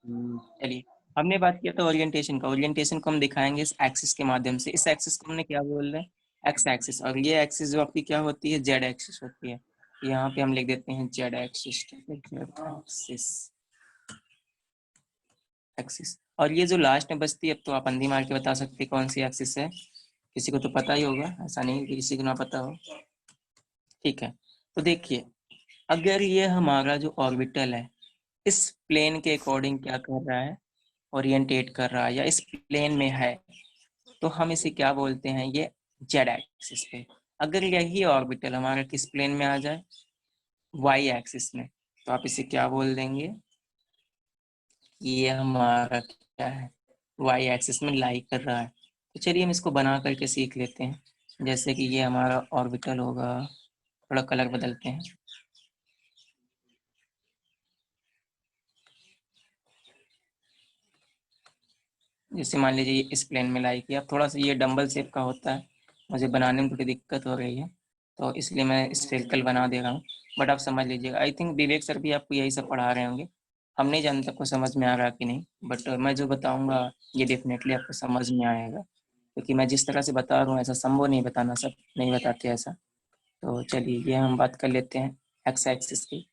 चलिए, हमने बात किया था ओरिएंटेशन का। ओरिएंटेशन को हम दिखाएंगे इस एक्सिस के माध्यम से। इस एक्सिस को हमने क्या बोल रहे हैं, एक्स एक्सिस, और ये एक्सिस जो आपकी क्या होती है, जेड एक्सिस होती है। यहाँ पे हम लिख देते हैं जेड एक्सिस, एक्सिस एक्सिस। और ये जो लास्ट में बचती है, अब तो आप अंधी मार के बता सकते हैं कौन सी एक्सिस है। किसी को तो पता ही होगा, ऐसा नहीं कि किसी को ना पता हो। ठीक है, तो देखिए, अगर ये हमारा जो ऑर्बिटल है इस प्लेन के अकॉर्डिंग क्या कर रहा है, ओरिएंटेट कर रहा है, या इस प्लेन में है, तो हम इसे क्या बोलते हैं, ये जेड एक्सिस पे। अगर यही ऑर्बिटल हमारा किस प्लेन में आ जाए, वाई एक्सिस में, तो आप इसे क्या बोल देंगे, ये हमारा क्या है, वाई एक्सिस में लाई कर रहा है। तो चलिए हम इसको बना करके सीख लेते हैं। जैसे कि ये हमारा ऑर्बिटल होगा, थोड़ा कलर बदलते हैं। जैसे मान लीजिए इस प्लेन में लाई किया, थोड़ा सा ये डंबल शेप का होता है, मुझे बनाने में थोड़ी दिक्कत हो रही है, तो इसलिए मैं स्फेरिकल बना दे रहा हूँ। बट आप समझ लीजिएगा, आई थिंक विवेक सर भी आपको यही सब पढ़ा रहे होंगे। हम नहीं जानते आपको समझ में आ रहा कि नहीं, बट मैं जो बताऊँगा ये डेफिनेटली आपको समझ में आएगा, क्योंकि मैं जिस तरह से बता रहा हूँ ऐसा संभव नहीं बताना, सब नहीं बताते ऐसा। तो चलिए ये हम बात कर लेते हैं एक्स एक्सिस की।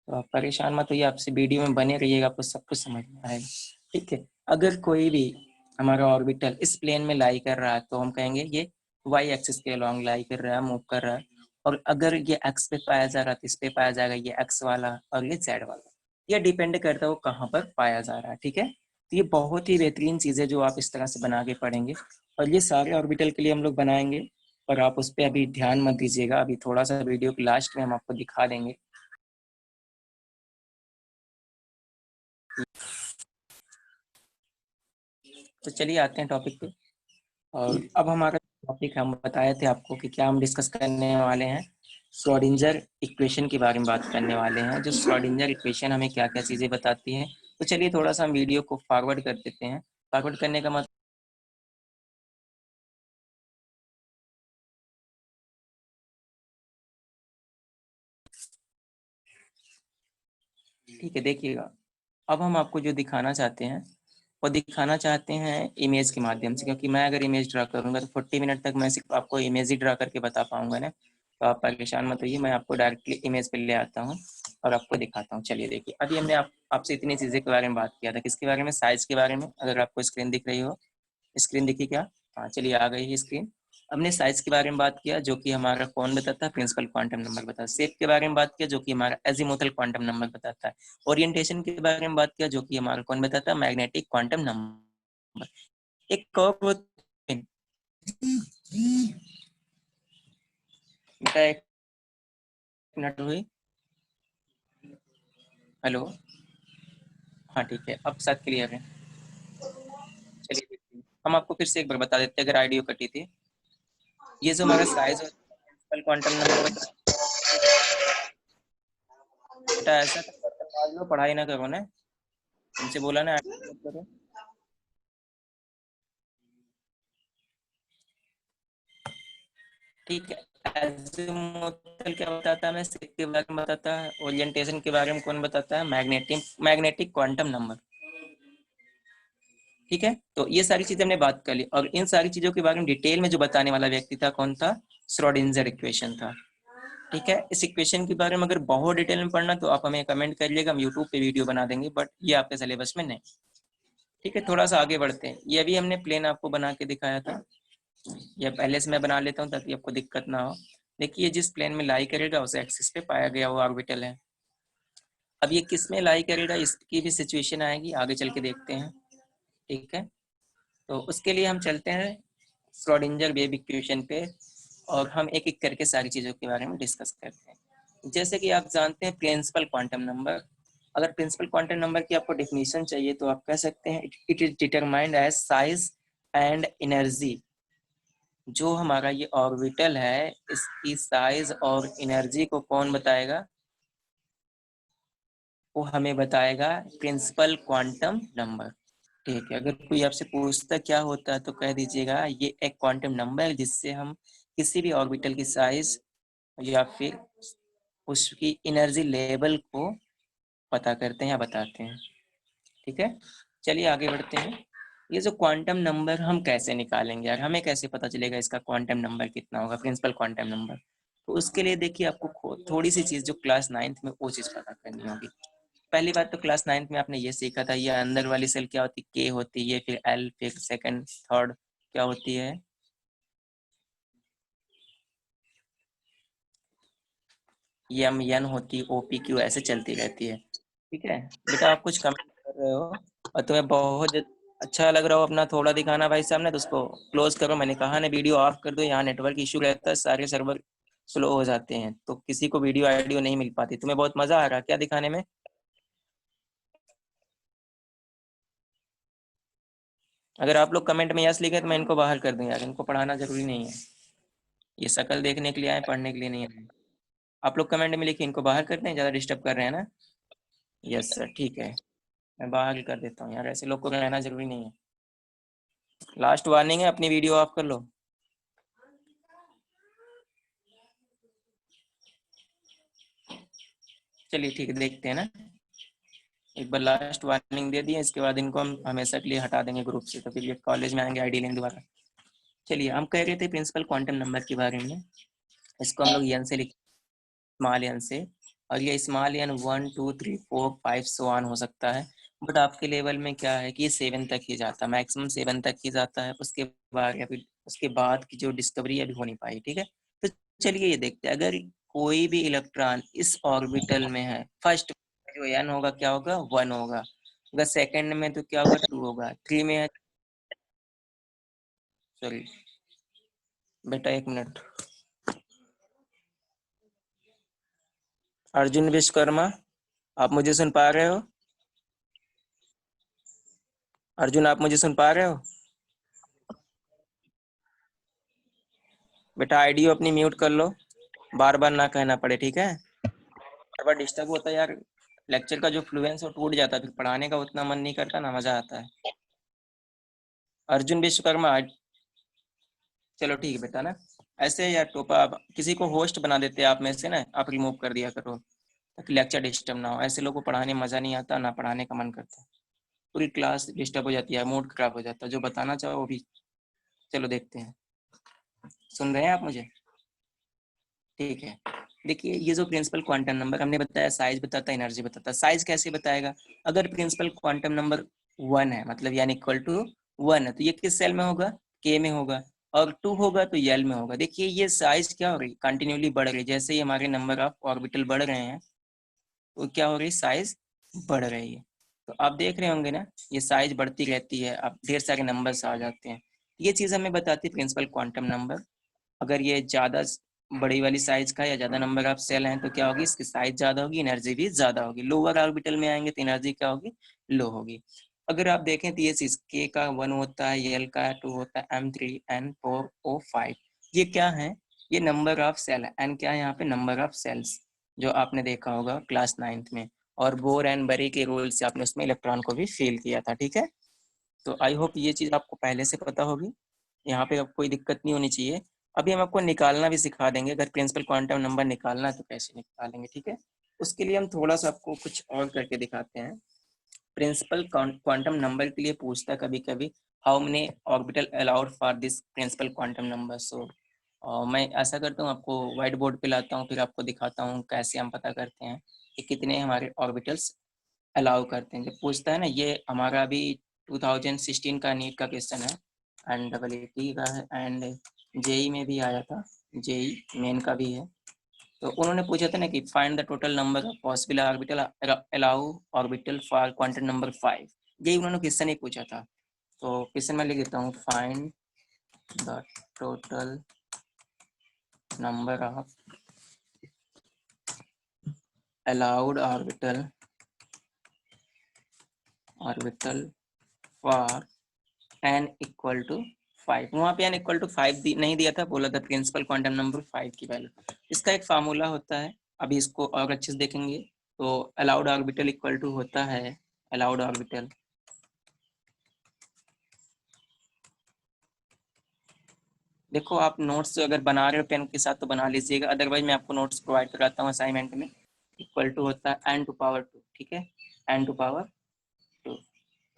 तो आप परेशान मत होइए, आपसे वीडियो में बने रहिएगा, आपको सब कुछ समझ में आएगा। ठीक है, अगर कोई भी हमारा ऑर्बिटल इस प्लेन में लाई कर रहा है तो हम कहेंगे ये वाई एक्सिस के अलॉन्ग लाई कर रहा है, मूव कर रहा है। और अगर ये एक्स पे पाया जा रहा है तो इस पे पाया जाएगा ये एक्स वाला और ये जेड वाला। ये डिपेंड करता है वो कहाँ पर पाया जा रहा है। ठीक है, तो ये बहुत ही बेहतरीन चीज़ है जो आप इस तरह से बना के पढ़ेंगे, और ये सारे ऑर्बिटल के लिए हम लोग बनाएंगे। और आप उस पर अभी ध्यान मत दीजिएगा, अभी थोड़ा सा वीडियो के लास्ट में हम आपको दिखा देंगे। तो चलिए आते हैं टॉपिक पे। और अब हमारा टॉपिक, हम बताए थे आपको कि क्या हम डिस्कस करने वाले हैं, श्रोडिंगर इक्वेशन के बारे में बात करने वाले हैं। जो श्रोडिंगर इक्वेशन हमें क्या क्या चीज़ें बताती है, तो चलिए थोड़ा सा हम वीडियो को फॉरवर्ड कर देते हैं। फॉरवर्ड करने का मतलब, ठीक है, देखिएगा, अब हम आपको जो दिखाना चाहते हैं वो दिखाना चाहते हैं इमेज के माध्यम से, क्योंकि मैं अगर इमेज ड्रा करूंगा तो 40 मिनट तक मैं सिर्फ आपको इमेज ही ड्रा करके बता पाऊंगा ना। तो आप परेशान मत होइए, मैं आपको डायरेक्टली इमेज पे ले आता हूँ और आपको दिखाता हूँ। चलिए देखिए, अभी हमने आपसे इतनी चीज़ें के बारे में बात किया था, किसके बारे में, साइज के बारे में। अगर आपको स्क्रीन दिख रही हो, स्क्रीन दिखी क्या, हाँ चलिए आ गई है स्क्रीन। हमने साइज के बारे में बात किया जो कि हमारा कौन बताता है, प्रिंसिपल क्वांटम नंबर बताता है। शेप के बारे में बात किया जो कि हमारा एजीमुथल क्वांटम नंबर बताता है। ओरिएंटेशन के बारे में बात किया जो कि हमारा कौन बताता है, मैग्नेटिक क्वांटम नंबर। एक और बेटा, एक मिनट हुई, हेलो, हाँ ठीक है, अब साथ क्लियर है। चलिए देखते हैं। हम आपको फिर से एक बार बता देते हैं अगर आईडियो कटी थी। ये जो हमारा साइज और प्रिंसिपल क्वांटम नंबर बताता है, बेटा ऐसा मान लो पढ़ाई ना करो ना, तुमसे बोला ना मत करो। ठीक है, एजीमुथल क्या बताता है, मैं शेप के बारे में बताता है। ओरिएंटेशन के बारे में कौन बताता है, मैग्नेटिक क्वांटम नंबर। ठीक है, तो ये सारी चीजें हमने बात कर ली, और इन सारी चीजों के बारे में डिटेल में जो बताने वाला व्यक्ति था कौन था, श्रोडिंगर इक्वेशन था। ठीक है, इस इक्वेशन के बारे में अगर बहुत डिटेल में पढ़ना तो आप हमें कमेंट करिएगा, हम यूट्यूब पे वीडियो बना देंगे, बट ये आपके सिलेबस में नहीं। ठीक है, थोड़ा सा आगे बढ़ते हैं। ये भी हमने प्लेन आपको बना के दिखाया था, या पहले से मैं बना लेता हूँ ताकि आपको दिक्कत ना हो। देखिए, जिस प्लेन में लाई करेगा उसे एक्सिस पे पाया गया वो ऑर्बिटल है। अब ये किस में लाई करेगा इसकी भी सिचुएशन आएगी, आगे चल के देखते हैं। ठीक है, तो उसके लिए हम चलते हैं श्रोडिंगर वेव इक्वेशन पे, और हम एक एक करके सारी चीज़ों के बारे में डिस्कस करते हैं। जैसे कि आप जानते हैं प्रिंसिपल क्वांटम नंबर। अगर प्रिंसिपल क्वांटम नंबर की आपको डेफिनेशन चाहिए तो आप कह सकते हैं it is determined as size and energy. जो हमारा ये ऑर्बिटल है इसकी साइज और एनर्जी को कौन बताएगा, वो हमें बताएगा प्रिंसिपल क्वांटम नंबर। ठीक है, अगर कोई आपसे पूछता क्या होता है तो कह दीजिएगा ये एक क्वांटम नंबर है जिससे हम किसी भी ऑर्बिटल की साइज या फिर उसकी एनर्जी लेवल को पता करते हैं या बताते हैं। ठीक है, चलिए आगे बढ़ते हैं। ये जो क्वांटम नंबर हम कैसे निकालेंगे यार, हमें कैसे पता चलेगा इसका क्वांटम नंबर कितना होगा, प्रिंसिपल क्वांटम नंबर? तो उसके लिए देखिए आपको थोड़ी सी चीज जो क्लास 9th में वो चीज पता करनी होगी। पहली बात तो क्लास 9th में आपने ये सीखा था, ये अंदर वाली सेल क्या होती है, के होती है, फिर एल, फिर सेकंड, थर्ड क्या होती है, एम, एन होती है, ओ, पी, क्यू, ऐसे चलती रहती है। ठीक है बेटा, आप कुछ कमेंट कर रहे हो और तुम्हें बहुत अच्छा लग रहा हो अपना थोड़ा दिखाना भाई साहब ने, तो उसको क्लोज करो। मैंने कहा ना वीडियो ऑफ कर दो, यहाँ नेटवर्क इशू रहता है, सारे सर्वर स्लो हो जाते हैं, तो किसी को वीडियो आइडियो नहीं मिल पाती। तुम्हें बहुत मजा आ रहा है क्या दिखाने में? अगर आप लोग कमेंट में यस लिखे तो मैं इनको बाहर कर दूं यार, इनको पढ़ाना जरूरी नहीं है, ये शक्ल देखने के लिए आए, पढ़ने के लिए नहीं आए। आप लोग कमेंट में लिखिए इनको बाहर करते हैं, ज़्यादा डिस्टर्ब कर रहे हैं ना। यस सर, ठीक है, मैं बाहर ही कर देता हूँ यार, ऐसे लोग को रहना जरूरी नहीं है। लास्ट वार्निंग है, अपनी वीडियो ऑफ कर लो। चलिए ठीक है, देखते हैं ना, एक बार लास्ट वार्निंग दे दी है, इसके बाद इनको हम हमेशा के लिए हटा देंगे ग्रुप से, तो फिर ये कॉलेज में आएंगे आईडी लेंगे दोबारा। चलिए, हम कह रहे थे प्रिंसिपल क्वांटम नंबर के बारे में। इसको हम लोग एन से लिख, स्मॉल एन से, और ये स्मॉल एन 1 2 3 4 5 सो ऑन हो सकता है। बट आपके लेवल में क्या है कि ये 7 तक ही जाता है, मैक्सिमम 7 तक ही जाता है, उसके बाद या फिर उसके बाद की जो डिस्कवरी अभी हो नहीं पाई। ठीक है, तो चलिए ये देखते हैं, अगर कोई भी इलेक्ट्रॉन इस ऑर्बिटल में है, फर्स्ट जो एन होगा क्या होगा, 1 होगा, अगर सेकंड में तो क्या होगा, 2 होगा, 3 में है, सॉरी बेटा एक मिनट, अर्जुन विश्वकर्मा, आप मुझे सुन पा रहे हो? अर्जुन, आप मुझे सुन पा रहे हो? बेटा आईडी अपनी म्यूट कर लो, बार बार ना कहना पड़े, ठीक है? बार बार डिस्टर्ब होता है यार, लेक्चर का जो फ्लुएंस वो टूट जाता है, फिर पढ़ाने का उतना मन नहीं करता ना, मजा आता है। अर्जुन विश्वकर्मा, चलो ठीक है बेटा ना, ऐसे या टोपा, आप किसी को होस्ट बना देते हैं आप में से ना, आप रिमूव कर दिया करो ताकि लेक्चर डिस्टर्ब ना हो। ऐसे लोगों को पढ़ाने में मजा नहीं आता ना, पढ़ाने का मन करता है, पूरी क्लास डिस्टर्ब हो जाती है, मूड खराब हो जाता है, जो बताना चाहो वो भी। चलो देखते हैं, सुन रहे हैं आप मुझे? ठीक है, देखिए ये जो प्रिंसिपल क्वांटम नंबर हमने बताया, साइज बताता है, एनर्जी बताता है। साइज कैसे बताएगा? अगर प्रिंसिपल क्वांटम नंबर 1 है, मतलब यानी इक्वल टू 1 है, तो ये किस सेल में होगा, के में होगा, और 2 होगा तो एल में होगा। देखिए ये साइज क्या हो रही, कंटिन्यूली बढ़ रही है, जैसे ही हमारे नंबर ऑफ ऑर्बिटल बढ़ रहे हैं तो क्या हो रही, साइज बढ़ रही है। तो आप देख रहे होंगे ना, ये साइज बढ़ती रहती है, अब ढेर सारे नंबर्स आ जाते हैं। ये चीज़ हमें बताती है प्रिंसिपल क्वांटम नंबर। अगर ये ज़्यादा बड़ी वाली साइज का या ज़्यादा नंबर ऑफ सेल हैं तो क्या होगी, इसकी साइज ज़्यादा होगी, एनर्जी भी ज़्यादा होगी। लोअर ऑर्बिटल में आएंगे तो एनर्जी क्या होगी, लो होगी। अगर आप देखें तो ये चीज़ के का 1 होता है, एल का 2 होता है, M3N4O5, ये क्या है, ये नंबर ऑफ सेल है। एन क्या है यहाँ पे, नंबर ऑफ सेल्स, जो आपने देखा होगा क्लास 9th में, और बोर एंड बरी के रूल से आपने उसमें इलेक्ट्रॉन को भी फील किया था। ठीक है, तो आई होप ये चीज़ आपको पहले से पता होगी, यहाँ पे अब कोई दिक्कत नहीं होनी चाहिए। अभी हम आपको निकालना भी सिखा देंगे, अगर प्रिंसिपल क्वांटम नंबर निकालना है तो कैसे निकालेंगे। ठीक है, उसके लिए हम थोड़ा सा आपको कुछ और करके दिखाते हैं। प्रिंसिपल क्वांटम नंबर के लिए पूछता है कभी कभी, how many orbital allowed for this principal quantum number. So मैं ऐसा करता हूँ, आपको व्हाइट बोर्ड पे लाता हूँ, फिर आपको दिखाता हूँ कैसे हम पता करते हैं कि कितने हमारे ऑर्बिटल्स अलाउ करते हैं। जब पूछता है ना, ये हमारा अभी 2016 का नीट का क्वेश्चन है, एंड डबल ई का है, एंड जेई में भी आया था, जेई मेन का भी है। तो उन्होंने पूछा था ना कि find the total number of possible orbital allow orbital for quantum number 5, यही उन्होंने क्वेश्चन ही पूछा था। तो क्वेश्चन में लिख देता हूँ, find the total number of allowed orbital for n equal to 5। वहाँ पे n इक्वल टू 5 नहीं दिया था, बोला था प्रिंसिपल क्वांटम नंबर 5 की वैल्यू। इसका एक फार्मूला होता है, अभी इसको और अच्छे से देखेंगे। तो अलाउड ऑर्बिटल इक्वल टू होता है, अलाउड ऑर्बिटल, देखो आप नोट्स अगर बना रहे हो पेन के साथ तो बना लीजिएगा, अदरवाइज मैं आपको नोट्स प्रोवाइड कराता हूँ असाइनमेंट में। इक्वल टू होता है n टू पावर 2, ठीक है, n टू पावर 2।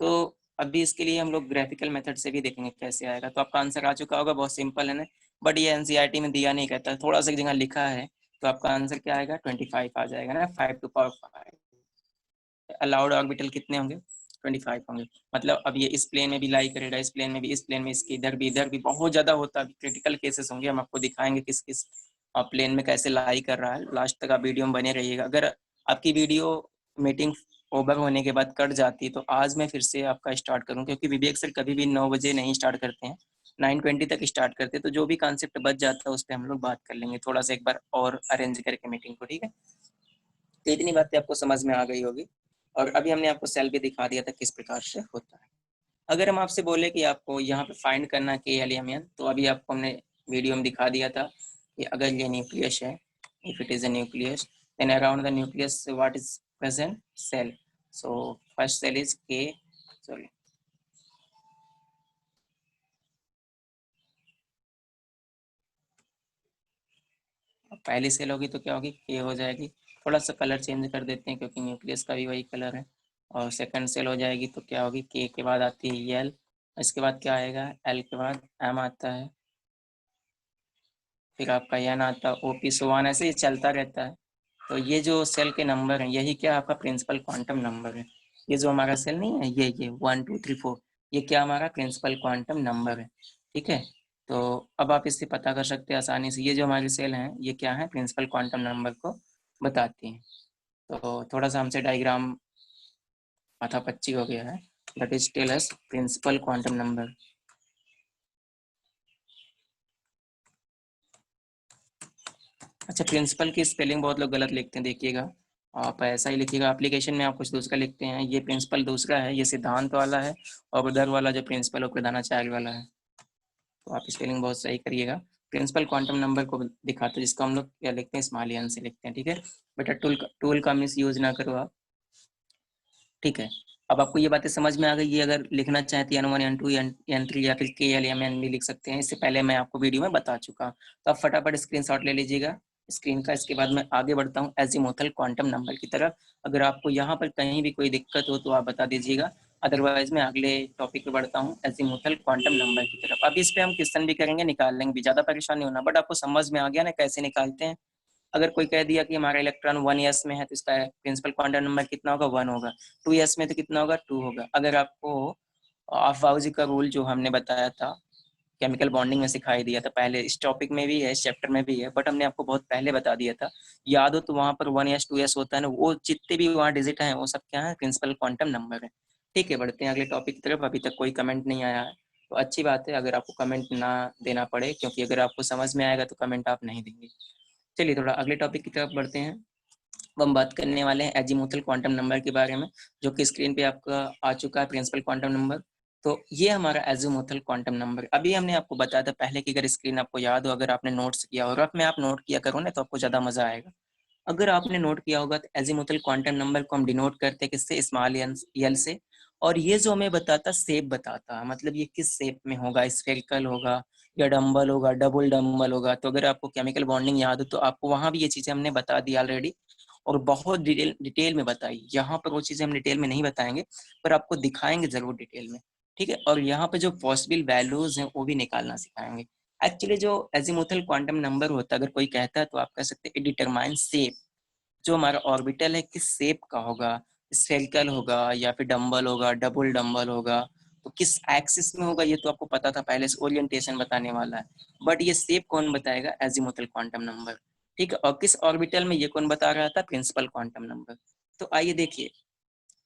तो अभी इसके लिए हम लोग ग्राफिकल मेथड से भी देखेंगे कैसे आएगा। तो आपका आंसर आ चुका होगा, बहुत सिंपल है ना, बट ये एनसीईआरटी में दिया नहीं कहता, थोड़ा सा जगह लिखा है। तो आपका आंसर क्या आएगा, 25 आ जाएगा ना, 5 टू पावर 5। अलाउड ऑर्बिटल कितने होंगे, 25 होंगे। मतलब अब ये इस प्लेन में भी लाई करेगा, इस प्लेन में भी, इस प्लेन में, इसके इधर भी बहुत ज्यादा होता है। क्रिटिकल केसेस होंगे, हम आपको दिखाएंगे किस किस प्लेन में कैसे लाई कर रहा है। लास्ट तक आप वीडियो में बने रहिएगा। अगर आपकी वीडियो मीटिंग ओवर होने के बाद कट जाती है तो आज मैं फिर से आपका स्टार्ट करूँ, क्योंकि विवेक सर कभी भी 9 बजे नहीं स्टार्ट करते हैं, 9:20 तक स्टार्ट करते हैं। तो जो भी कॉन्सेप्ट बच जाता है उस पर हम लोग बात कर लेंगे थोड़ा सा एक बार और अरेंज करके मीटिंग को, ठीक है। तो इतनी बातें आपको समझ में आ गई होगी। और अभी हमने आपको सेल भी दिखा दिया था किस प्रकार से होता है। अगर हम आपसे बोले कि आपको यहाँ पे फाइंड करना के एल एम एन, तो अभी आपको हमने वीडियो में दिखा दिया था कि अगर ये न्यूक्लियस है, if it is a nucleus, then around the nucleus what is present, shell. So first shell is K, sorry, पहली सेल होगी तो क्या होगी, के हो जाएगी। थोड़ा सा कलर चेंज कर देते हैं क्योंकि न्यूक्लियस का भी वही कलर है। और सेकंड सेल हो जाएगी तो क्या होगी, के बाद आती है एल, इसके बाद क्या आएगा, एल के बाद एम आता है, फिर आपका एन आता है, ओ पी, सो वन, ऐसे ही चलता रहता है। तो ये जो सेल के नंबर हैं यही क्या आपका प्रिंसिपल क्वांटम नंबर है। ये जो हमारा सेल नहीं है, ये 1 2 3 4, ये क्या हमारा प्रिंसिपल क्वांटम नंबर है, ठीक है। तो अब आप इससे पता कर सकते हैं आसानी से, ये जो हमारी सेल हैं ये क्या है, प्रिंसिपल क्वांटम नंबर को बताती हैं। तो थोड़ा सा हमसे डायग्राम माथापच्ची हो गया है, that is tell us principal quantum number. अच्छा, प्रिंसिपल की स्पेलिंग बहुत लोग गलत लिखते हैं, देखिएगा आप ऐसा ही लिखिएगा। एप्लीकेशन में आप कुछ दूसरा लिखते हैं, ये प्रिंसिपल दूसरा है, ये सिद्धांत वाला है, और उधर वाला जो प्रिंसिपल वो प्रधानाचार्य वाला है। तो आप स्पेलिंग बहुत सही करिएगा। प्रिंसिपल क्वांटम नंबर को दिखाते हैं, जिसको हम लोग क्या लिखते हैं, स्मॉल एन से लिखते हैं, ठीक है। बेटा टूल का मिस यूज ना करो आप, ठीक है। अब आपको ये बातें समझ में आ गई। ये अगर लिखना चाहते हैं N1 N2 N3 या फिर KL भी लिख सकते हैं, इससे पहले मैं आपको वीडियो में बता चुका। तो आप फटाफट स्क्रीनशॉट ले लीजिएगा स्क्रीन का। इसके बाद मैं आगे बढ़ता हूँ एजीमुथल क्वांटम नंबर की तरफ। अगर आपको यहाँ पर कहीं भी कोई दिक्कत हो तो आप बता दीजिएगा, अदरवाइज मैं अगले टॉपिक पे बढ़ता हूँ एजीमुथल क्वांटम नंबर की तरफ। अब इस पे हम क्वेश्चन भी करेंगे, निकाल लेंगे भी, ज्यादा परेशान नहीं होना। बट आपको समझ में आ गया ना कैसे निकालते हैं। अगर कोई कह दिया कि हमारा इलेक्ट्रॉन 1s में है तो इसका प्रिंसिपल क्वांटम नंबर कितना होगा, 1 होगा। 2s में तो कितना होगा, 2 होगा। अगर आपको अफवाउजी का रूल जो हमने बताया था केमिकल बॉन्डिंग में सिखाई दिया था पहले, इस टॉपिक में भी है, इस चैप्टर में भी है, बट हमने आपको बहुत पहले बता दिया था, याद हो तो। वहां पर 1s 2s होता है ना, वो जितने भी वहाँ डिजिट हैं वो सब क्या है, प्रिंसिपल क्वांटम नंबर है। ठीक है, बढ़ते हैं अगले टॉपिक की तरफ। अभी तक कोई कमेंट नहीं आया है तो अच्छी बात है, अगर आपको कमेंट ना देना पड़े, क्योंकि अगर आपको समझ में आएगा तो कमेंट आप नहीं देंगे। चलिए थोड़ा अगले टॉपिक की तरफ बढ़ते हैं। अब हम बात करने वाले हैं एजीमुथल क्वांटम नंबर के बारे में, जो कि स्क्रीन पे आपका आ चुका है, प्रिंसिपल क्वांटम नंबर। तो ये हमारा एजीमुथल क्वांटम नंबर, अभी हमने आपको बताया था पहले की, अगर स्क्रीन आपको याद हो, अगर आपने नोट्स किया हो, रफ में आप नोट किया करो ना तो आपको ज़्यादा मजा आएगा। अगर आपने नोट किया होगा तो एजीमुथल क्वांटम नंबर को हम डिनोट करते हैं किससे, स्मॉल एल से। और ये जो हमें बताता शेप बताता है, मतलब ये किस शेप में होगा, स्फेरिकल होगा या डम्बल होगा, डबल डम्बल होगा। तो अगर आपको केमिकल बॉन्डिंग याद हो तो आपको वहां भी ये चीजें हमने बता दी ऑलरेडी, और बहुत डिटेल में बताई। यहाँ पर वो चीजें हम डिटेल में नहीं बताएंगे, पर आपको दिखाएंगे जरूर डिटेल में, ठीक है। और यहाँ पे जो पॉसिबल वैल्यूज हैं वो भी निकालना सिखाएंगे। एक्चुअली जो एजीमुथल क्वांटम नंबर होता है, अगर कोई कहता है तो आप कह सकते हैं इट डिटरमाइन शेप, जो हमारा ऑर्बिटल है किस शेप का होगा, स्फेरिकल होगा या फिर डंबल होगा, डबल डंबल होगा, तो किस एक्सिस में होगा, ये तो आपको पता था पहले से, ओरिएंटेशन बताने वाला है। बट ये शेप कौन बताएगा, एजीमुथल क्वांटम नंबर, ठीक है। और किस ऑर्बिटल में, ये कौन बता रहा था, प्रिंसिपल क्वांटम नंबर। तो आइए देखिए,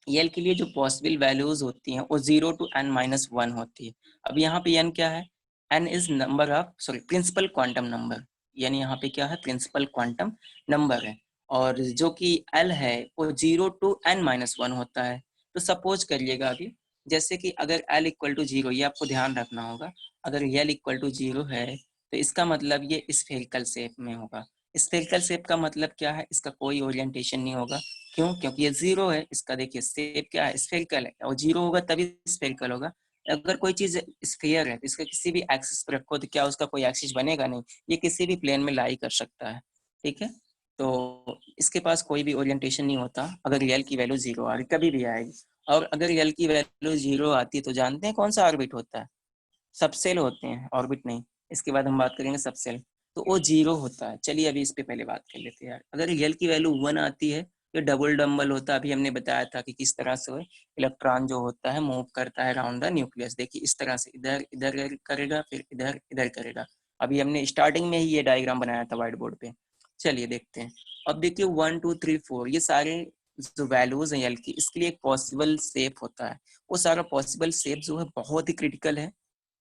एल के लिए जो पॉसिबल वैल्यूज होती हैं वो 0 to n-1 होती है। अब यहाँ पे n क्या है, n is number of, sorry, principal quantum number, यानी यहाँ पे क्या है, प्रिंसिपल क्वांटम नंबर है। और जो कि l है वो 0 to n-1 होता है। तो सपोज करिएगा अभी, जैसे कि अगर l इक्वल टू 0, ये आपको ध्यान रखना होगा, अगर l इक्वल टू 0 है तो इसका मतलब ये स्फेरिकल शेप में होगा। स्फेरिकल शेप का मतलब क्या है, इसका कोई ओरिएंटेशन नहीं होगा। क्यों, क्योंकि ये 0 है, इसका देखिए शेप क्या है, स्फेरिकल है, और 0 होगा तभी स्फेरिकल होगा। अगर कोई चीज स्फीयर है तो इसका किसी भी एक्सिस पर रखो तो क्या उसका कोई एक्सिस बनेगा, नहीं, ये किसी भी प्लेन में लाई कर सकता है, ठीक है। तो इसके पास कोई भी ओरिएंटेशन नहीं होता अगर रियल की वैल्यू 0 आ रही, कभी भी आएगी। और अगर एल की वैल्यू 0 आती है तो जानते हैं कौन सा ऑर्बिट होता है? सबसेल होते हैं, ऑर्बिट नहीं। इसके बाद हम बात करेंगे सबसेल, तो वो 0 होता है। चलिए अभी इस पे पहले बात कर लेते हैं यार। अगर एल की वैल्यू 1 आती है तो डबल डम्बल होता है। अभी हमने बताया था कि किस तरह से इलेक्ट्रॉन जो होता है मूव करता है अराउंड द न्यूक्लियस। देखिए इस तरह से इधर इधर करेगा, फिर इधर इधर करेगा। अभी हमने स्टार्टिंग में ही ये डायग्राम बनाया था व्हाइट बोर्ड पे। चलिए देखते हैं। अब देखिए 1 2 3 4 ये सारे जो वैल्यूज हैं एल की, इसके लिए एक पॉसिबल शेप होता है। वो सारा पॉसिबल शेप जो है बहुत ही क्रिटिकल है,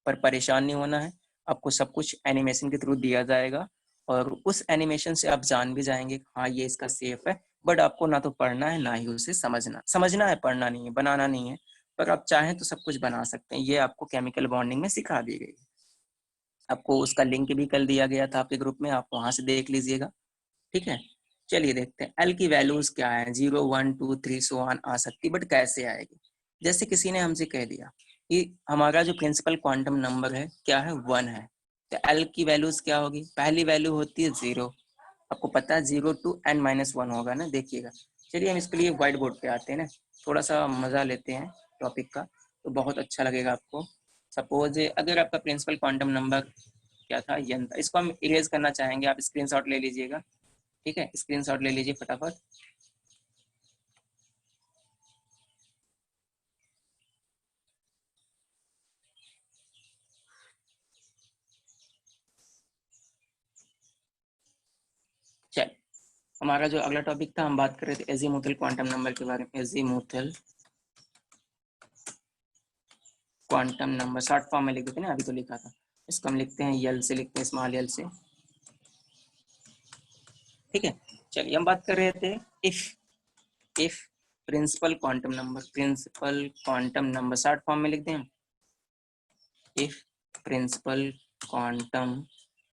पर परेशान नहीं होना है। आपको सब कुछ एनिमेशन के थ्रू दिया जाएगा और उस एनिमेशन से आप जान भी जाएंगे हाँ ये इसका सेफ है। बट आपको ना तो पढ़ना है ना ही उसे समझना है, पढ़ना नहीं है, बनाना नहीं है। पर आप चाहें तो सब कुछ बना सकते हैं। ये आपको केमिकल बॉन्डिंग में सिखा दी गई। आपको उसका लिंक भी कल दिया गया था आपके ग्रुप में, आप वहां से देख लीजिएगा। ठीक है, चलिए देखते हैं एल की वैल्यूज क्या है। 0 1 2 3 सो ऑन आ सकती, बट कैसे आएगी? जैसे किसी ने हमसे कह दिया कि हमारा जो प्रिंसिपल क्वांटम नंबर है क्या है, 1 है, तो एल की वैल्यूज क्या होगी? पहली वैल्यू होती है 0। आपको पता है 0 टू n माइनस 1 होगा ना, देखिएगा। चलिए हम इसके लिए व्हाइट बोर्ड पे आते हैं ना, थोड़ा सा मजा लेते हैं टॉपिक का, तो बहुत अच्छा लगेगा आपको। सपोज अगर आपका प्रिंसिपल क्वांटम नंबर क्या था, n था, इसको हम इरेज करना चाहेंगे। आप स्क्रीनशॉट ले लीजिएगा। ठीक है, स्क्रीनशॉट ले लीजिए फटाफट। चल, हमारा जो अगला टॉपिक था, हम बात कर रहे थे एजीमुथल क्वांटम नंबर के बारे में। Azimuthal quantum number short form में लिख देते हैं ना, अभी तो लिखा था। इसको हम लिखते हैं यल से, लिखते हैं स्मॉल यल से। ठीक है, चलिए हम बात कर रहे थे if principal quantum number short form में लिख दें। If principal quantum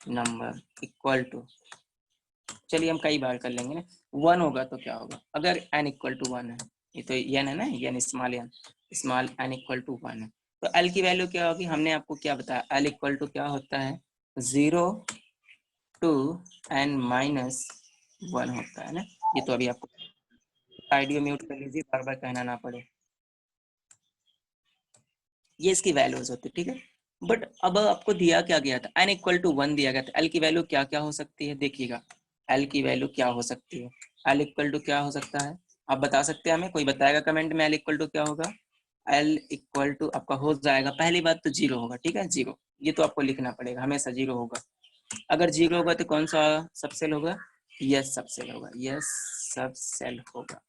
number equal to, चलिए हम कई बार कर लेंगे ना। 1 होगा तो क्या होगा? अगर n इक्वल टू 1 है, ये तो n है ना, n small n equal to 1 है, तो l की वैल्यू क्या होगी? हमने आपको क्या बताया, l इक्वल टू क्या होता है? 0 टू n माइनस 1 होता है ना। ये तो अभी आपको ऑडियो म्यूट कर लीजिए, बार बार कहना ना पड़े। ये इसकी वैल्यूज होती है। ठीक है, बट अब आपको दिया क्या गया था? n इक्वल टू 1 दिया गया था। l की वैल्यू क्या क्या हो सकती है? देखिएगा l की वैल्यू क्या हो सकती है। l इक्वल टू क्या हो सकता है? आप बता सकते हैं हमें? कोई बताएगा कमेंट में l इक्वल टू क्या होगा? l इक्वल टू आपका हो जाएगा, पहली बात तो 0 होगा। ठीक है, 0, ये तो आपको लिखना पड़ेगा, हमेशा 0 होगा। अगर 0 होगा तो कौन सा सबसेल होगा? यस सबसेल होगा, यस सबसेल होगा।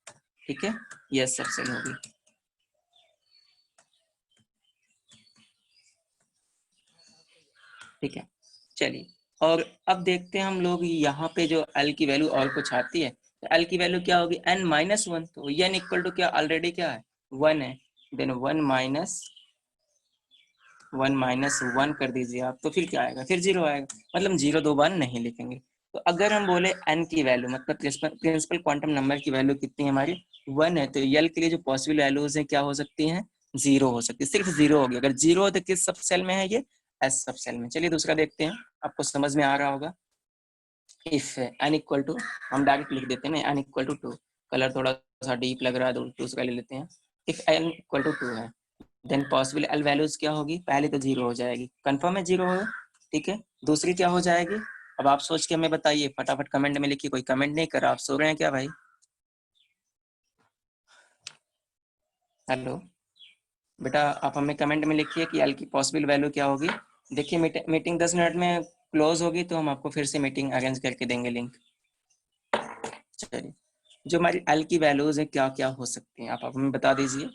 ठीक है, यस सबसेल होगी। ठीक है, चलिए और अब देखते हैं हम लोग यहाँ पे जो l की वैल्यू और कुछ आती है, तो l की वैल्यू क्या होगी? n minus 1। तो n इक्वल टू क्या, ऑलरेडी क्या है? 1 है। देन 1 कर दीजिए आप, तो फिर क्या आएगा? फिर 0 आएगा। मतलब 0 दो बार नहीं लिखेंगे। तो अगर हम बोले n की वैल्यू मतलब प्रिंसिपल क्वांटम नंबर की वैल्यू कितनी है हमारी? 1 है, तो l के लिए जो पॉसिबल वैल्यूज है क्या हो सकती हैं? 0 हो सकती है, सिर्फ 0 होगी। अगर 0 हो तो किस सब सेल में है ये? एस सब सेल में। चलिए दूसरा देखते हैं, आपको समझ में आ रहा होगा। इफ n इक्वल टू, हम डायरेक्ट लिख देते हैं ना, n इक्वल टू 2। कलर थोड़ा सा डीप लग रहा है तो दूसरा ले लेते हैं। इफ n इक्वल टू 2 है, देन पॉसिबल l वैल्यूज क्या होगी? पहले तो 0 हो जाएगी, कंफर्म है 0 होगा। ठीक है, दूसरी क्या हो जाएगी? अब आप सोच के हमें बताइए, फटाफट कमेंट में लिखिए। कोई कमेंट नहीं कर रहा, आप सो रहे हैं क्या भाई? हेलो बेटा, आप हमें कमेंट में लिखिए कि l की पॉसिबल वैल्यू क्या होगी। देखिए मीटिंग 10 मिनट में क्लोज होगी, तो हम आपको फिर से मीटिंग अरेंज करके देंगे लिंक। चलिए, जो हमारी l की वैल्यूज है क्या क्या हो सकती हैं, आप हमें बता दीजिए।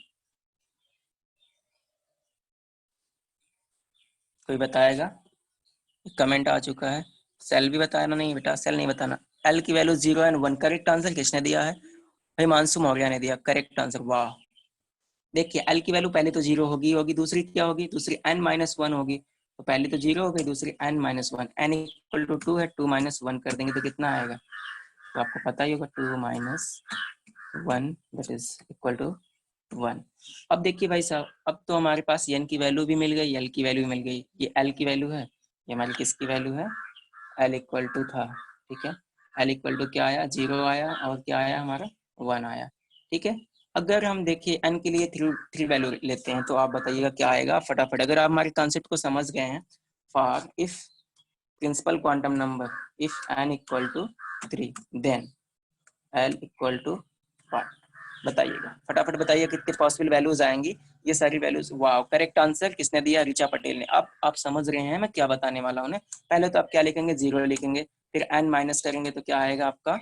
कोई बताएगा? कमेंट आ चुका है। सेल भी बताना नहीं बेटा, सेल नहीं बताना। एल की वैल्यू 0 एंड 1। करेक्ट आंसर किसने दिया है? भाई मानसू मौर्य ने दिया करेक्ट आंसर, वाह। देखिए एल की वैल्यू पहले तो 0 होगी, दूसरी क्या होगी? दूसरी n माइनस 1 होगी। तो पहले तो 0 हो गई, दूसरी n minus 1। n equal to 2 है, 2 माइनस 1 कर देंगे तो कितना आएगा? तो आपको पता ही होगा, 2 minus 1 that is equal to 1। अब देखिए भाई साहब, अब तो हमारे पास n की वैल्यू भी मिल गई, l की वैल्यू भी मिल गई। ये l की वैल्यू है, ये हमारी किसकी वैल्यू है? एल इक्वल टू था। ठीक है, एल इक्वल टू क्या आया? 0 आया, और क्या आया हमारा? 1 आया। ठीक है, अगर हम देखिए n के लिए थ्री वैल्यू लेते हैं तो आप बताइएगा क्या आएगा फटाफट। अगर आप हमारे कॉन्सेप्ट को समझ गए हैं, for if principal quantum number if n equal to 3 then l equal to 5। बताइएगा फटाफट, बताइए कितने पॉसिबल वैल्यूज आएंगी। ये सारी वैल्यूज, वाह करेक्ट आंसर किसने दिया, ऋचा पटेल ने। अब आप समझ रहे हैं मैं क्या बताने वाला हूँ। पहले तो आप क्या लिखेंगे, 0 लिखेंगे, फिर n माइनस करेंगे तो क्या आएगा आपका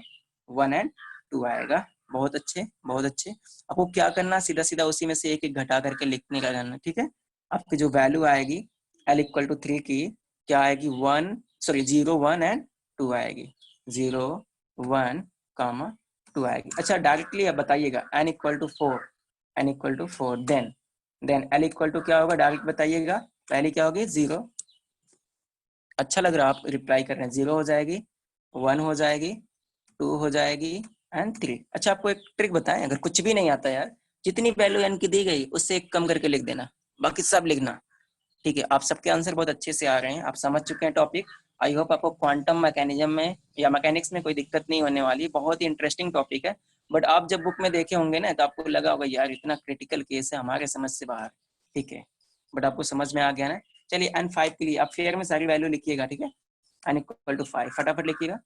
1 एंड 2 आएगा। बहुत अच्छे बहुत अच्छे। आपको क्या करना, सीधा सीधा उसी में से एक एक घटा करके लिखने का करना, ठीक है। आपकी जो वैल्यू आएगी l इक्वल टू 3 की क्या आएगी, 0 1 एंड 2 आएगी, 0 1 कामा 2 आएगी। अच्छा डायरेक्टली अब बताइएगा n equal to 4 then l equal to क्या होगा, डायरेक्ट बताइएगा। पहले क्या होगी 0, अच्छा लग रहा है आप रिप्लाई कर रहे हैं, 0 हो जाएगी, 1 हो जाएगी, 2 हो जाएगी एंड 3। अच्छा आपको एक ट्रिक बताएं, अगर कुछ भी नहीं आता यार, जितनी वैल्यू n की दी गई उससे एक कम करके लिख देना, बाकी सब लिखना, ठीक है। आप सबके आंसर बहुत अच्छे से आ रहे हैं, आप समझ चुके हैं टॉपिक। आई होप आपको क्वांटम मैकेनिज्म में या मैकेनिक्स में कोई दिक्कत नहीं होने वाली, बहुत ही इंटरेस्टिंग टॉपिक है। बट आप जब बुक में देखे होंगे ना तो आपको लगा होगा यार इतना क्रिटिकल केस है, हमारे समझ से बाहर, ठीक है। बट आपको समझ में आ गया ना। चलिए n5 के लिए आप फेयर में सारी वैल्यू लिखिएगा, ठीक है। n इक्वल टू 5 फटाफट लिखिएगा।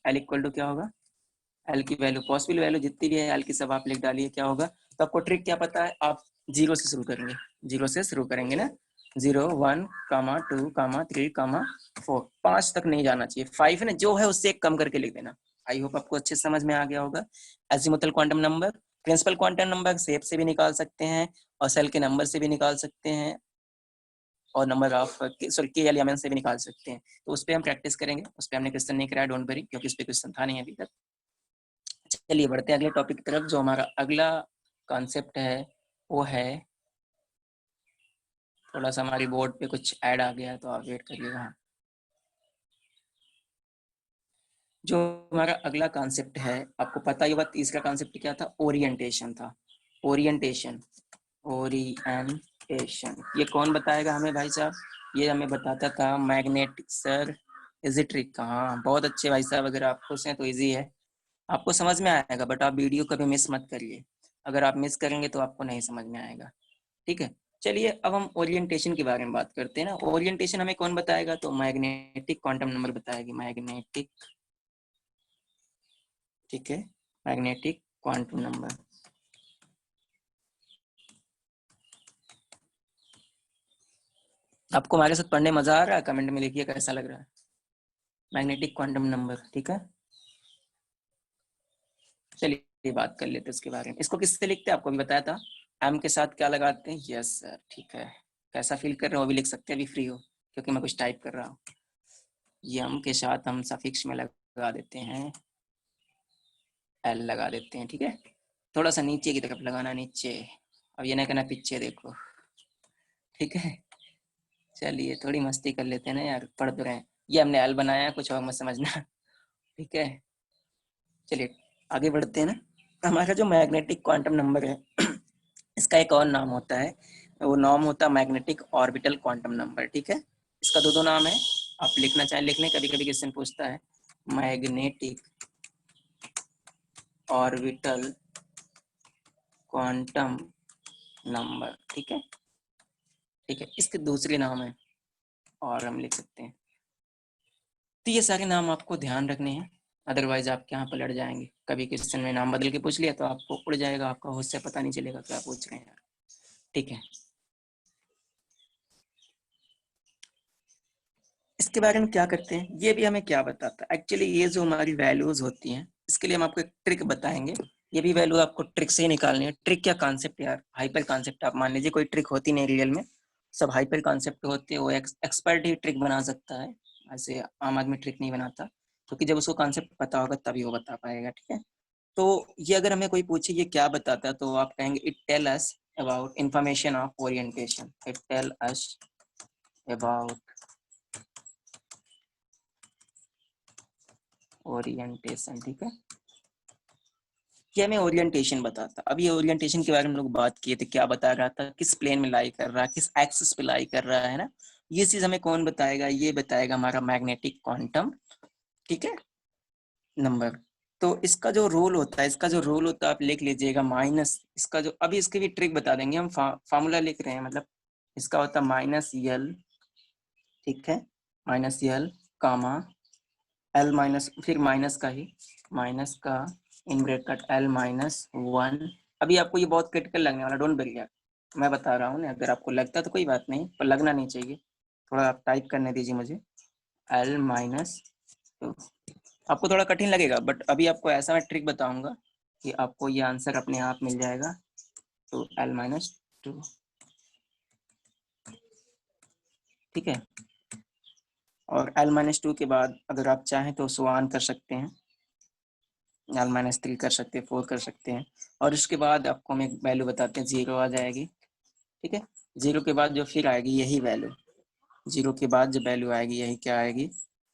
l इक्वल टू क्या होगा, l की वैल्यू पॉसिबल वैल्यू जितनी भी है l की सब आप लिख डालिए, क्या होगा। तो आपको ट्रिक क्या पता है, आप 0 से शुरू करेंगे, 0 से शुरू करेंगे ना, 0 1 कामा 2 कामा 3 कामा 4, 5 तक नहीं जाना चाहिए, 5 है ना जो है उससे एक कम करके लिख देना। आई होप आपको अच्छे समझ में आ गया होगा। Azimuthal quantum number, principal quantum number shape से भी निकाल सकते हैं और सेल के नंबर से भी निकाल सकते हैं और नंबर ऑफ सॉरी के एलिमेंट से भी निकाल सकते हैं। तो उस पर हम प्रैक्टिस करेंगे, उस पर हमने क्वेश्चन नहीं कराया, डोंट वरी, क्योंकि उस पर क्वेश्चन था नहीं अभी तक। चलिए बढ़ते हैं अगले टॉपिक की तरफ। जो हमारा अगला कॉन्सेप्ट है वो है, थोड़ा सा हमारी बोर्ड पे कुछ ऐड आ गया तो आप वेट करिएगा। जो हमारा अगला कॉन्सेप्ट है, आपको पता ही होगा तीसरा कॉन्सेप्ट क्या था, ओरिएंटेशन था। ओरिएंटेशन, ओरिएंटेशन ये कौन बताएगा हमें भाई साहब, ये हमें बताता था मैग्नेटिक सर इजिट्रिक का। हाँ बहुत अच्छे भाई साहब, अगर आप खुश हैं तो इजी है, आपको समझ में आएगा। बट आप वीडियो कभी मिस मत करिए, अगर आप मिस करेंगे तो आपको नहीं समझ में आएगा, ठीक है। चलिए अब हम ओरिएंटेशन के बारे में बात करते हैं ना। ओरिएंटेशन हमें कौन बताएगा, तो मैग्नेटिक क्वांटम नंबर बताएगी, मैग्नेटिक, ठीक है, मैग्नेटिक क्वांटम नंबर। आपको हमारे साथ पढ़ने मजा आ रहा है, कमेंट में लिखिए कैसा लग रहा है मैग्नेटिक क्वांटम नंबर, ठीक है। चलिए बात कर लेते हैं इसके बारे में। इसको किससे लिखते हैं, आपको भी बताया था, एम के साथ क्या लगाते हैं, यस सर, ठीक है। कैसा फील कर रहे हो, अभी लिख सकते हैं, अभी फ्री हो, क्योंकि मैं कुछ टाइप कर रहा हूँ। एम के साथ हम सफिक्स में लगा देते हैं, एल लगा देते हैं, ठीक है। थोड़ा सा नीचे की तरफ लगाना, नीचे, अब ये ना कहना पीछे देखो, ठीक है। चलिए थोड़ी मस्ती कर लेते हैं ना यार, पढ़ तो रहे हैं। ये हमने एल बनाया, कुछ और मत समझना, ठीक है। चलिए आगे बढ़ते हैं ना। हमारा जो मैग्नेटिक क्वांटम नंबर है इसका एक और नाम होता है, वो नाम होता है मैग्नेटिक ऑर्बिटल क्वांटम नंबर, ठीक है। इसका दो नाम है, आप लिखना चाहें लिख लें, कभी कभी क्वेश्चन पूछता है मैग्नेटिक ऑर्बिटल क्वांटम नंबर, ठीक है, ठीक है। इसके दूसरे नाम है और हम लिख सकते हैं। तो ये सारे नाम आपको ध्यान रखने हैं, अदरवाइज आप यहाँ पलट जाएंगे। कभी क्वेश्चन में नाम बदल के पूछ लिया तो आपको उड़ जाएगा, आपका होश से पता नहीं चलेगा क्या पूछ रहे हैं यार, ठीक है। इसके बारे में क्या करते हैं, ये भी हमें क्या बताता है एक्चुअली, ये जो हमारी वैल्यूज होती हैं इसके लिए हम आपको एक ट्रिक बताएंगे। ये भी वैल्यू आपको ट्रिक से ही निकालनी है। ट्रिक क्या, कॉन्सेप्ट यार, हाइपर कॉन्सेप्ट। आप मान लीजिए कोई ट्रिक होती नहीं रियल में, सब हाइपर कॉन्सेप्ट होते हैं, वो एक्सपर्ट ही ट्रिक बना सकता है, ऐसे आम आदमी ट्रिक नहीं बनाता, क्योंकि जब उसको कॉन्सेप्ट पता होगा तभी वो बता पाएगा, ठीक है। तो ये अगर हमें कोई पूछे ये क्या बताता है, तो आप कहेंगे it tell us about information of orientation, it tell us about orientation, ठीक है। ये हमें ओरिएंटेशन बताता। अब ये ओरिएंटेशन के बारे में लोग बात किए थे, क्या बता रहा था, किस प्लेन में लाई कर रहा है, किस एक्सिस पे लाई कर रहा है ना। ये चीज हमें कौन बताएगा, ये बताएगा हमारा मैग्नेटिक क्वांटम, ठीक है, नंबर। तो इसका जो रोल होता है, आप लिख लीजिएगा माइनस, इसका जो अभी इसकी भी ट्रिक बता देंगे हम, फार्मूला लिख रहे हैं, मतलब इसका होता है माइनस यल, ठीक है, माइनस यल कामा एल माइनस, फिर माइनस का ही, माइनस का इन ब्रैकेट एल माइनस 1। अभी आपको ये बहुत क्रिटिकल लगने वाला, डोंट वरी यार, मैं बता रहा हूँ ना, अगर आपको लगता तो कोई बात नहीं, पर लगना नहीं चाहिए, थोड़ा आप टाइप करने दीजिए मुझे, एल माइनस, तो आपको थोड़ा कठिन लगेगा, बट अभी आपको ऐसा मैं ट्रिक बताऊंगा कि आपको ये आंसर अपने आप मिल जाएगा, तो एल माइनस 2, ठीक है। और एल माइनस 2 के बाद अगर आप चाहें तो सो ऑन कर सकते हैं, एल माइनस 3 कर सकते हैं, 4 कर सकते हैं, और उसके बाद आपको हम एक वैल्यू बताते हैं, 0 आ जाएगी, ठीक है। 0 के बाद जो फिर आएगी यही वैल्यू, 0 के बाद जो वैल्यू आएगी यही क्या आएगी,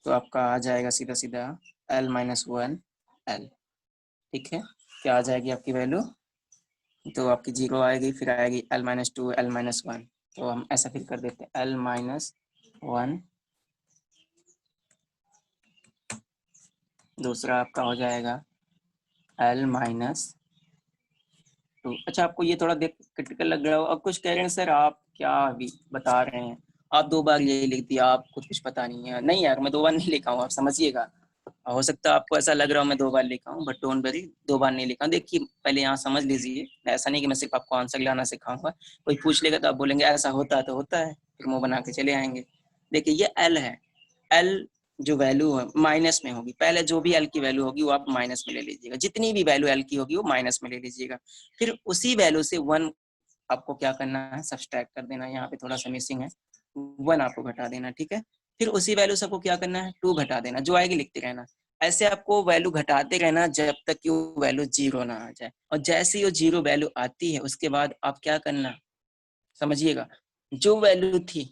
तो आपका आ जाएगा सीधा सीधा एल माइनस 1 एल, ठीक है। क्या आ जाएगी आपकी वैल्यू, तो आपकी 0 आएगी, फिर आएगी एल माइनस 2 एल माइनस 1, तो हम ऐसा फिर कर देते हैं एल माइनस 1, दूसरा आपका हो जाएगा एल माइनस 2। अच्छा, आपको ये थोड़ा देख क्रिटिकल लग रहा हो, अब कुछ कह रहे हैं सर आप क्या अभी बता रहे हैं, आप 2 बार ये लिख दिया, आपको कुछ पता नहीं है, नहीं यार मैं 2 बार नहीं लिखा हूँ, आप समझिएगा, हो सकता है आपको ऐसा लग रहा हो मैं 2 बार लिखा हूँ, बट डोंट वरी, 2 बार नहीं लिखा। देखिए पहले यहाँ समझ लीजिए, ऐसा नहीं कि मैं सिर्फ आपको आंसर लाना सिखाऊंगा, कोई पूछ लेगा तो आप बोलेंगे ऐसा होता है तो होता है, फिर मुंह बना के चले आएंगे। देखिए ये एल है, एल जो वैल्यू है माइनस में होगी, पहले जो भी एल की वैल्यू होगी वो आप माइनस में ले लीजिएगा, जितनी भी वैल्यू एल की होगी वो माइनस में ले लीजिएगा, फिर उसी वैल्यू से 1 आपको क्या करना है, सब्सट्रैक्ट कर देना, यहाँ पे थोड़ा सा मिसिंग है, 1 आपको घटा देना, ठीक है। फिर उसी वैल्यू से आपको क्या करना है, 2 घटा देना, जो आएगी लिखते रहना, ऐसे आपको वैल्यू घटाते रहना जब तक कि वो वैल्यू 0 ना आ जाए, और जैसे ही वो 0 वैल्यू आती है उसके बाद आप क्या करना, समझिएगा, जो वैल्यू थी,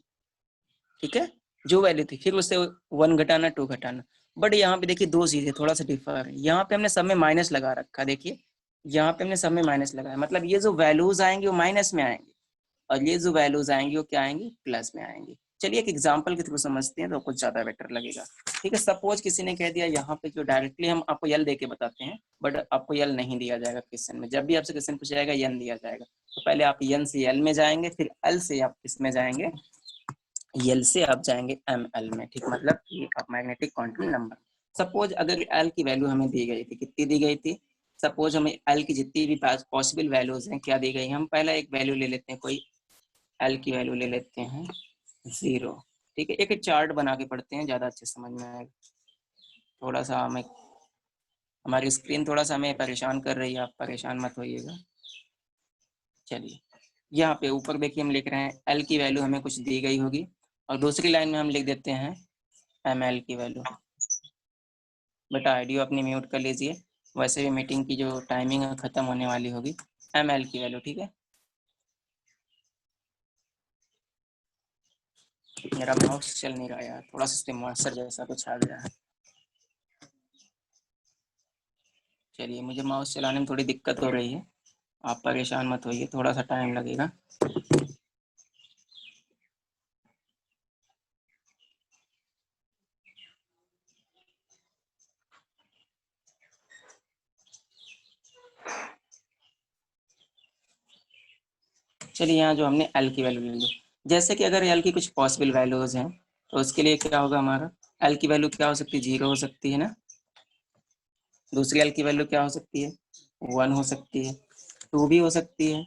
ठीक है, जो वैल्यू थी फिर उससे 1 घटाना, 2 घटाना, बट यहाँ पे देखिए 2 चीजें थोड़ा सा डिफर है, यहाँ पे हमने सब में माइनस लगा रखा, देखिए यहाँ पे हमने सब में माइनस लगाया, मतलब ये जो वैल्यूज आएंगे वो माइनस में आएंगे, और ये जो वैल्यूज आएंगी वो क्या आएंगी, प्लस में आएंगी। चलिए एक एग्जांपल के थ्रू समझते हैं तो कुछ ज्यादा बेटर लगेगा, ठीक है। सपोज किसी ने कह दिया यहाँ पे, जो डायरेक्टली हम आपको यल दे के बताते हैं, बट आपको यल नहीं दिया जाएगा क्वेश्चन में, जब भी आपसे क्वेश्चन पूछा जाएगा यन दिया जाएगा, तो पहले आप यन से यल में जाएंगे, फिर एल से आप इसमें जाएंगे, यल से आप जाएंगे एम एल में, ठीक, मतलब ये आप मैग्नेटिक क्वांटम नंबर। सपोज अगर एल की वैल्यू हमें दी गई थी, कितनी दी गई थी, सपोज हमें एल की जितनी भी पॉसिबल वैल्यूज हैं क्या दी गई, हम पहला एक वैल्यू ले लेते हैं, कोई एल की वैल्यू ले लेते हैं 0, ठीक है। एक चार्ट बना के पढ़ते हैं, ज़्यादा अच्छे समझ में आएगा, थोड़ा सा हमें, हमारी स्क्रीन थोड़ा सा हमें परेशान कर रही है, आप परेशान मत होइएगा। चलिए यहाँ पे ऊपर देखिए हम लिख रहे हैं एल की वैल्यू हमें कुछ दी गई होगी, और दूसरी लाइन में हम लिख देते हैं एम एल की वैल्यू। बेटा ऑडियो अपनी म्यूट कर लीजिए, वैसे भी मीटिंग की जो टाइमिंग है ख़त्म होने वाली होगी। एम एल की वैल्यू, ठीक है। मेरा माउस चल नहीं रहा यार, थोड़ा सा मास्टर जैसा कुछ आ गया है। चलिए मुझे माउस चलाने में थोड़ी दिक्कत हो रही है, आप परेशान मत होइए, थोड़ा सा टाइम लगेगा। चलिए यहाँ जो हमने एल की वैल्यू ले ली, जैसे कि अगर एल की कुछ पॉसिबल वैल्यूज हैं तो उसके लिए क्या होगा, हमारा एल की वैल्यू क्या हो सकती है, 0 हो सकती है ना, दूसरी एल की वैल्यू क्या हो सकती है, 1 हो सकती है, 2 भी हो सकती है,